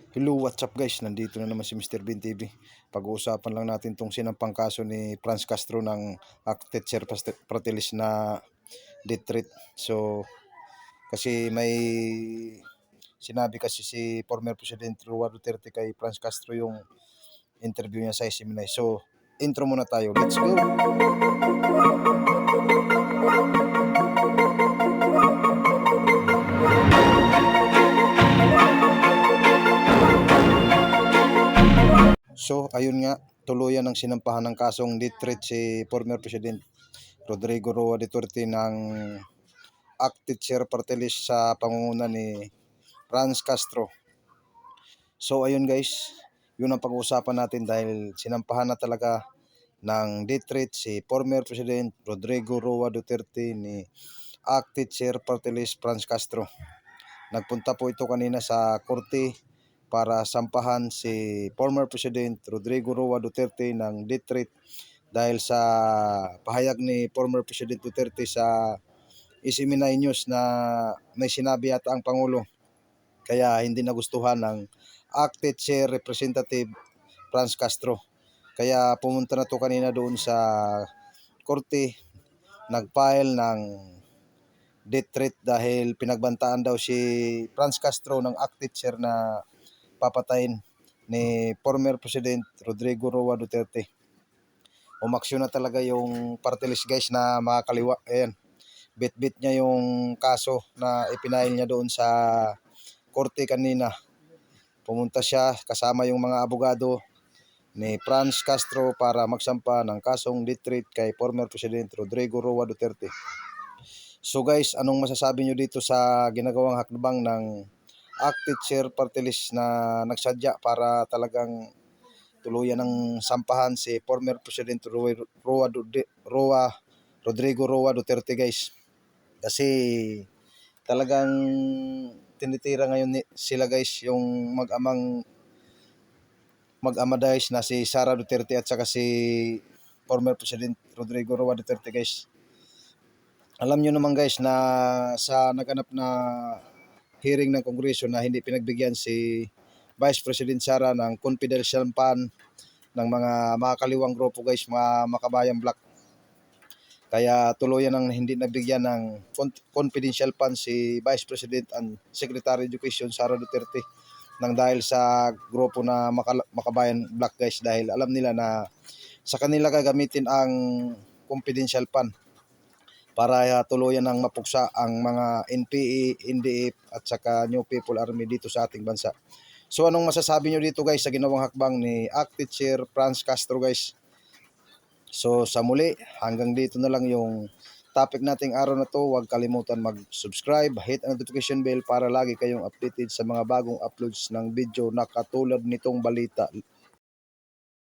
Hello, what's up guys? Nandito na naman si Mr. Bean TV. Pag-uusapan lang natin tong sinampang kaso ni Franz Castro ng acted chair party list na death threat. So, kasi may sinabi kasi si former President Roa Duterte kay Franz Castro yung interview niya sa SMNI. So, intro muna tayo. Let's go! So, ayun nga, tuluyan ng sinampahan ng kasong death threat si former President Rodrigo Roa Duterte ng acted chair party list sa pangunguna ni Franz Castro. So ayun guys, yun ang pag-uusapan natin dahil sinampahan na talaga ng death threat si former President Rodrigo Roa Duterte ni acted chair party list Franz Castro. Nagpunta po ito kanina sa korte para sampahan si former President Rodrigo Roa Duterte ng death threat dahil sa pahayag ni former President Duterte sa SMNI News na may sinabi yata ang Pangulo kaya hindi nagustuhan ng acted chair representative Franz Castro. Kaya pumunta na to kanina doon sa korte, nag-file ng death threat dahil pinagbantaan daw si Franz Castro ng acted chair na papatayin ni former President Rodrigo Roa Duterte. Umaksyon na talaga yung party list guys na makakaliwa. Ayan, bit-bit niya yung kaso na ipinail niya doon sa korte kanina. Pumunta siya kasama yung mga abogado ni Franz Castro para magsampa ng kasong death threat kay former President Rodrigo Roa Duterte. So guys, anong masasabi nyo dito sa ginagawang hakbang ng acted chair party list na nagsadya para talagang tuluyan ng sampahan si former President Rodrigo Roa Duterte guys? Kasi talagang tinitira ngayon sila guys, yung mag-ama guys na si Sara Duterte at saka si former President Rodrigo Roa Duterte guys. Alam nyo naman guys na sa naganap na hearing ng Kongreso na hindi pinagbigyan si Vice President Sara ng confidential fund ng mga makakaliwang grupo guys, mga Makabayan Black. Kaya tuluyan ng hindi nabigyan ng confidential fund si Vice President and Secretary Education Sara Duterte nang dahil sa grupo na Makabayan Black guys, dahil alam nila na sa kanila gagamitin ang confidential fund para tuluyan ng mapuksa ang mga NPA, NDF at saka New People Army dito sa ating bansa. So anong masasabi nyo dito guys sa ginawang hakbang ni acted chair Franz Castro guys? So sa muli, hanggang dito na lang yung topic nating araw na to. Huwag kalimutan mag-subscribe, hit ang notification bell para lagi kayong updated sa mga bagong uploads ng video na katulad nitong balita.